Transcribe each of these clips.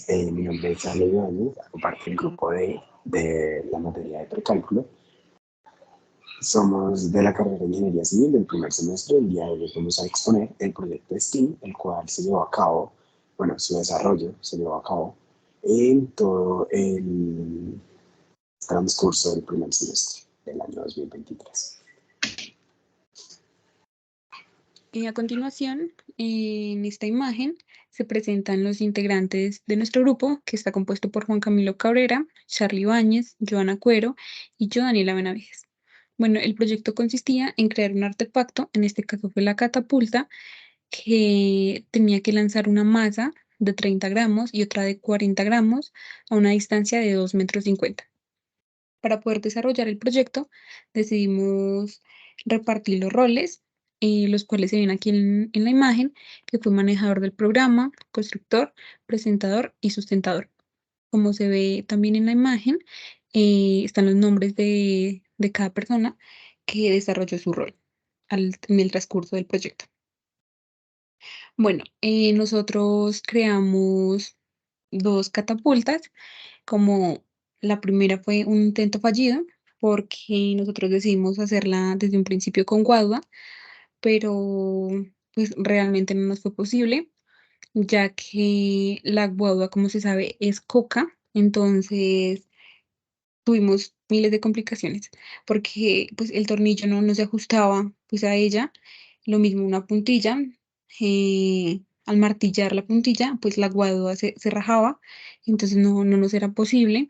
Mi nombre es Charlie Ibáñez, hago parte del grupo de la materia de precálculo. Somos de la carrera de Ingeniería Civil del primer semestre. El día de hoy vamos a exponer el proyecto STEAM, el cual se llevó a cabo, bueno, su desarrollo se llevó a cabo en todo el transcurso del primer semestre del año 2023. A continuación, en esta imagen se presentan los integrantes de nuestro grupo, que está compuesto por Juan Camilo Cabrera, Charlie Ibáñez, Joana Cuero y yo, Daniela Benavides. Bueno, el proyecto consistía en crear un artefacto, en este caso fue la catapulta, que tenía que lanzar una masa de 30 gramos y otra de 40 gramos a una distancia de 2,50 metros. Para poder desarrollar el proyecto, decidimos repartir los roles, los cuales se ven aquí en la imagen, que fue manejador del programa, constructor, presentador y sustentador. Como se ve también en la imagen, están los nombres de cada persona que desarrolló su rol en el transcurso del proyecto. Bueno, nosotros creamos 2 catapultas, como la primera fue un intento fallido, porque nosotros decidimos hacerla desde un principio con guadua, pero pues realmente no nos fue posible, ya que la guadua, como se sabe, es coca, entonces tuvimos miles de complicaciones, porque pues el tornillo no se ajustaba pues a ella, lo mismo una puntilla, al martillar la puntilla, pues la guadua se rajaba, entonces no nos era posible.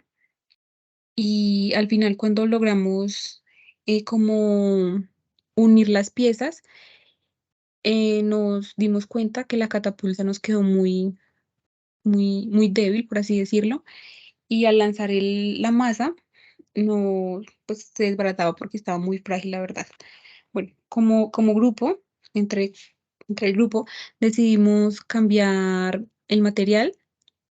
Y al final, cuando logramos como unir las piezas, nos dimos cuenta que la catapulta nos quedó muy débil, por así decirlo, y al lanzar la masa, no, pues se desbarataba porque estaba muy frágil, la verdad. Bueno, como grupo, entre, entre el grupo, decidimos cambiar el material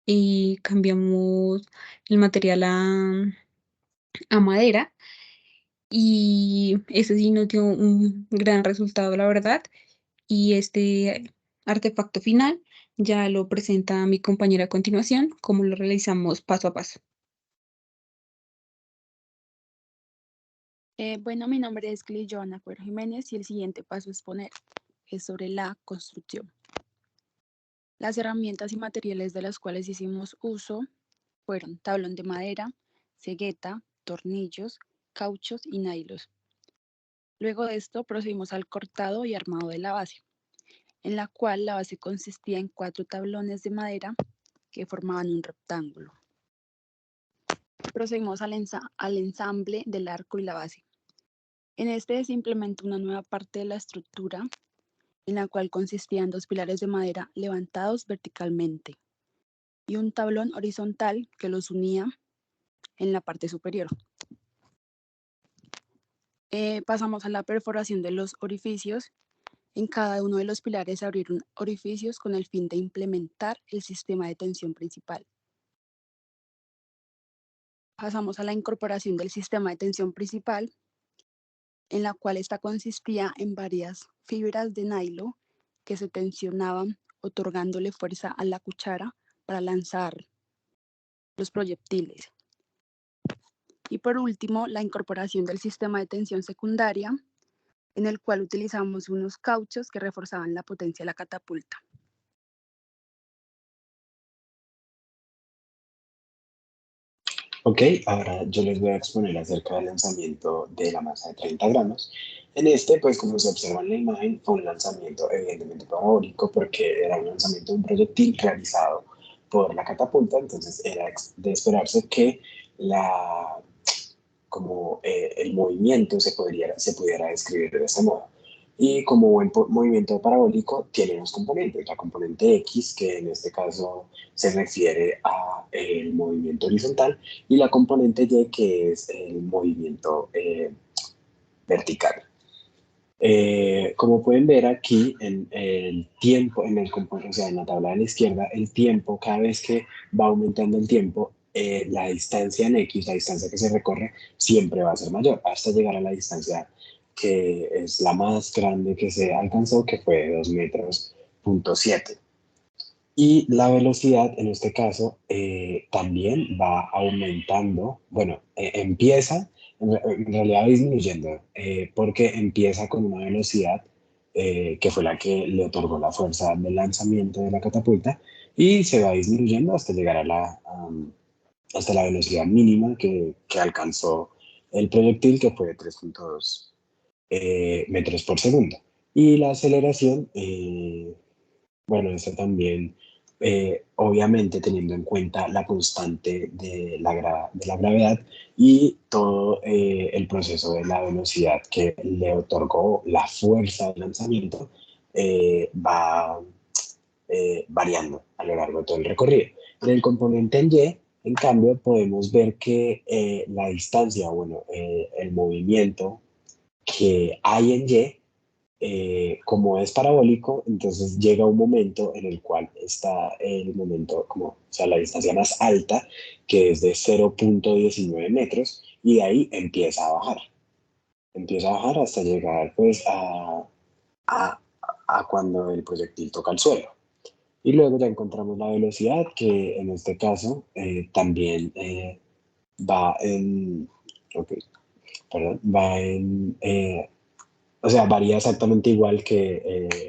y cambiamos el material a madera. Y ese sí nos dio un gran resultado, la verdad. Y este artefacto final ya lo presenta mi compañera a continuación, cómo lo realizamos paso a paso. Bueno, mi nombre es Joana Cuero Jiménez y el siguiente paso a exponer es sobre la construcción. Las herramientas y materiales de las cuales hicimos uso fueron tablón de madera, cegueta, tornillos, cauchos y nailos. Luego de esto procedimos al cortado y armado de la base, en la cual la base consistía en 4 tablones de madera que formaban un rectángulo. Procedimos al ensamble del arco y la base. En este se implementó una nueva parte de la estructura, en la cual consistían 2 pilares de madera levantados verticalmente y un tablón horizontal que los unía en la parte superior. Pasamos a la perforación de los orificios. En cada uno de los pilares se abrieron orificios con el fin de implementar el sistema de tensión principal. Pasamos a la incorporación del sistema de tensión principal, en la cual esta consistía en varias fibras de nylon que se tensionaban, otorgándole fuerza a la cuchara para lanzar los proyectiles. Y por último, la incorporación del sistema de tensión secundaria, en el cual utilizamos unos cauchos que reforzaban la potencia de la catapulta. Ok, ahora yo les voy a exponer acerca del lanzamiento de la masa de 30 gramos. En este, pues como se observa en la imagen, fue un lanzamiento evidentemente parabólico porque era un lanzamiento de un proyectil realizado por la catapulta, entonces era de esperarse que el movimiento se pudiera describir de este modo. Y como buen movimiento parabólico, tiene dos componentes. La componente X, que en este caso se refiere a el movimiento horizontal, y la componente Y, que es el movimiento vertical. Como pueden ver aquí en el tiempo, o sea, en la tabla de la izquierda, el tiempo, cada vez que va aumentando el tiempo, la distancia en X, la distancia que se recorre, siempre va a ser mayor, hasta llegar a la distancia que es la más grande que se alcanzó, que fue 2,7 metros. Y la velocidad, en este caso, también va aumentando, bueno, empieza, en realidad va disminuyendo, porque empieza con una velocidad que fue la que le otorgó la fuerza de lanzamiento de la catapulta, y se va disminuyendo hasta llegar a hasta la velocidad mínima que alcanzó el proyectil, que fue de 3.2 metros por segundo. Y la aceleración, bueno, eso también, obviamente teniendo en cuenta la constante de de la gravedad y todo el proceso de la velocidad que le otorgó la fuerza de lanzamiento, va variando a lo largo de todo el recorrido. En el componente en Y, en cambio, podemos ver que la distancia, bueno, el movimiento que hay en Y, como es parabólico, entonces llega un momento en el cual está el momento, como, o sea, la distancia más alta, que es de 0.19 metros, y de ahí empieza a bajar. Empieza a bajar hasta llegar, pues, a, a cuando el proyectil toca el suelo. Y luego ya encontramos la velocidad, que en este caso también va en, ok, perdón, va en, o sea, varía exactamente igual que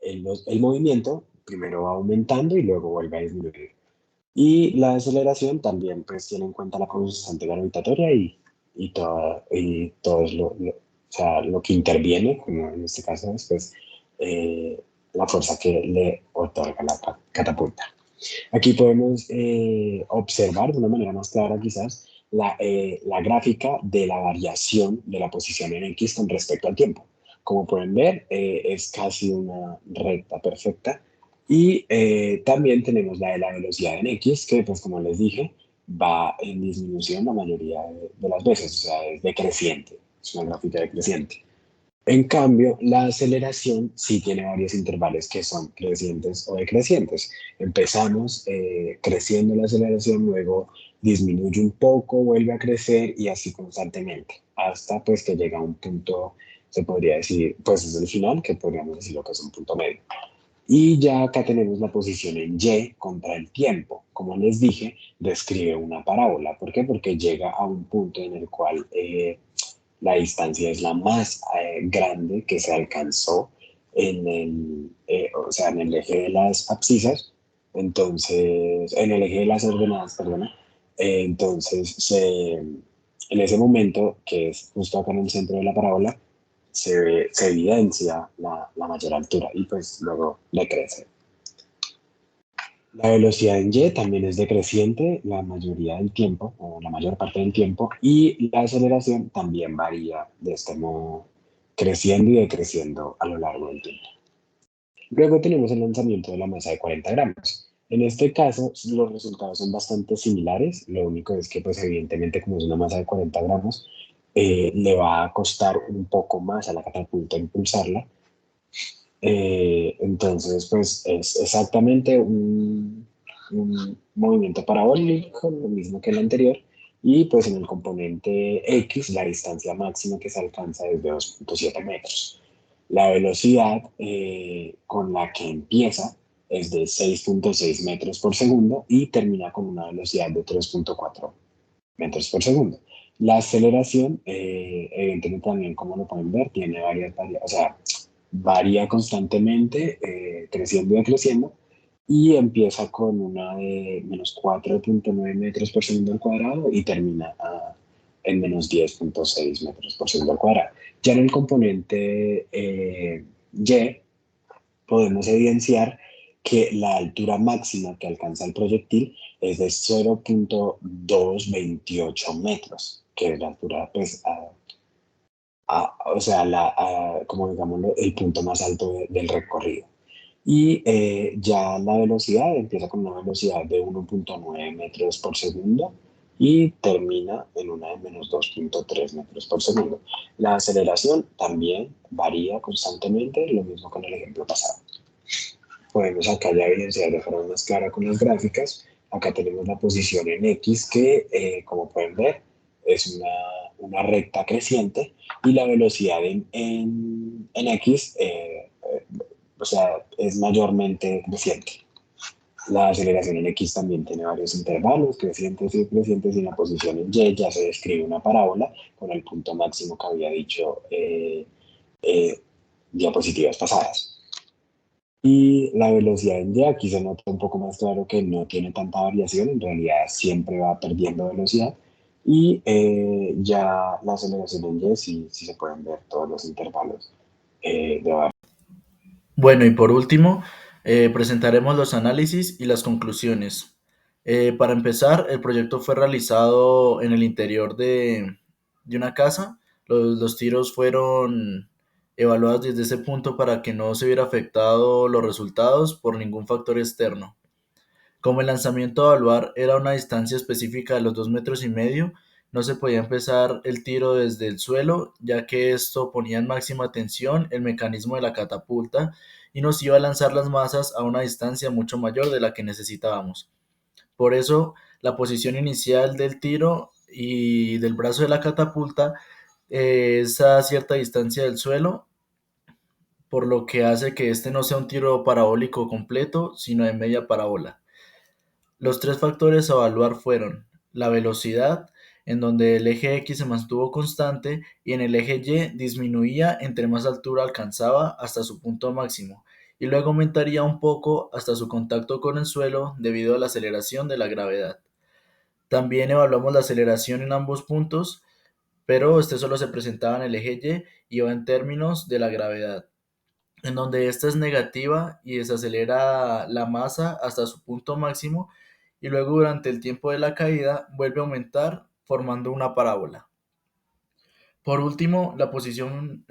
el movimiento, primero va aumentando y luego vuelve a disminuir. Y la aceleración también pues tiene en cuenta la constante gravitatoria y todo es o sea, lo que interviene, como en este caso es pues, la fuerza que le otorga la catapulta. Aquí podemos observar de una manera más clara quizás la gráfica de la variación de la posición en X con respecto al tiempo. Como pueden ver, es casi una recta perfecta. Y también tenemos la de la velocidad en X, que pues como les dije, va en disminución la mayoría de las veces, o sea, es decreciente, es una gráfica decreciente. En cambio, la aceleración sí tiene varios intervalos que son crecientes o decrecientes. Empezamos creciendo la aceleración, luego disminuye un poco, vuelve a crecer y así constantemente, hasta pues que llega a un punto, se podría decir, pues es el final, que podríamos decir lo que es un punto medio. Y ya acá tenemos la posición en Y contra el tiempo. Como les dije, describe una parábola. ¿Por qué? Porque llega a un punto en el cual la distancia es la más grande que se alcanzó o sea, en el eje de las abscisas, entonces, en el eje de las ordenadas, perdona. Entonces, en ese momento, que es justo acá en el centro de la parábola, se evidencia la mayor altura y pues luego decrece. La velocidad en Y también es decreciente la mayoría del tiempo, o la mayor parte del tiempo, y la aceleración también varía de este modo, creciendo y decreciendo a lo largo del tiempo. Luego tenemos el lanzamiento de la masa de 40 gramos. En este caso, los resultados son bastante similares. Lo único es que, pues, evidentemente, como es una masa de 40 gramos, le va a costar un poco más a la catapulta impulsarla. Entonces, pues, es exactamente un movimiento parabólico, lo mismo que el anterior. Y, pues, en el componente X, la distancia máxima que se alcanza es de 2.7 metros. La velocidad con la que empieza es de 6.6 metros por segundo y termina con una velocidad de 3.4 metros por segundo. La aceleración, evidentemente también, como lo pueden ver, tiene o sea, varía constantemente, creciendo y decreciendo, y empieza con una de menos 4.9 metros por segundo al cuadrado y termina en menos 10.6 metros por segundo al cuadrado. Ya en el componente Y podemos evidenciar que la altura máxima que alcanza el proyectil es de 0.228 metros, que es la altura, pues, o sea, como digámoslo, el punto más alto del recorrido. Y ya la velocidad empieza con una velocidad de 1.9 metros por segundo y termina en una de menos 2.3 metros por segundo. La aceleración también varía constantemente, lo mismo con el ejemplo pasado. Podemos acá ya evidenciar de forma más clara con las gráficas. Acá tenemos la posición en X que, como pueden ver, es una recta creciente, y la velocidad en X, o sea, es mayormente creciente. La aceleración en X también tiene varios intervalos, crecientes y decrecientes, y en la posición en Y ya se describe una parábola con el punto máximo que había dicho eh, diapositivas pasadas. Y la velocidad en Y, aquí se nota un poco más claro que no tiene tanta variación, en realidad siempre va perdiendo velocidad. Y ya la aceleración en Y sí se pueden ver todos los intervalos de variación. Bueno, y por último, presentaremos los análisis y las conclusiones. Para empezar, el proyecto fue realizado en el interior de una casa. Los tiros fueron evaluados desde ese punto para que no se hubiera afectado los resultados por ningún factor externo. Como el lanzamiento a evaluar era a una distancia específica de los 2,5 metros, no se podía empezar el tiro desde el suelo, ya que esto ponía en máxima tensión el mecanismo de la catapulta y nos iba a lanzar las masas a una distancia mucho mayor de la que necesitábamos. Por eso, la posición inicial del tiro y del brazo de la catapulta es a cierta distancia del suelo, por lo que hace que este no sea un tiro parabólico completo, sino de media parábola. Los tres factores a evaluar fueron la velocidad, en donde el eje X se mantuvo constante y en el eje Y disminuía entre más altura alcanzaba hasta su punto máximo, y luego aumentaría un poco hasta su contacto con el suelo debido a la aceleración de la gravedad. También evaluamos la aceleración en ambos puntos, pero este solo se presentaba en el eje Y va en términos de la gravedad, en donde esta es negativa y desacelera la masa hasta su punto máximo y luego durante el tiempo de la caída vuelve a aumentar formando una parábola. Por último, la posición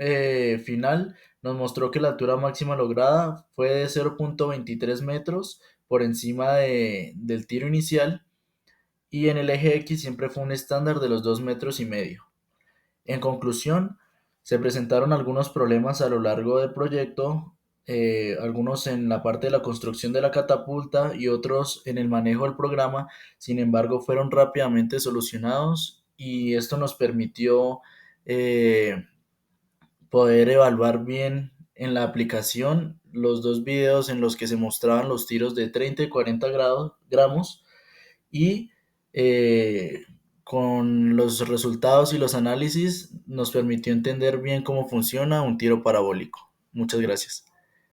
final nos mostró que la altura máxima lograda fue de 0,23 metros por encima del tiro inicial, y en el eje X siempre fue un estándar de los 2,5 metros. En conclusión, se presentaron algunos problemas a lo largo del proyecto, algunos en la parte de la construcción de la catapulta y otros en el manejo del programa. Sin embargo, fueron rápidamente solucionados y esto nos permitió eh, poder evaluar bien en la aplicación los dos videos en los que se mostraban los tiros de 30 y 40 gramos, y eh, con los resultados y los análisis nos permitió entender bien cómo funciona un tiro parabólico. Muchas gracias.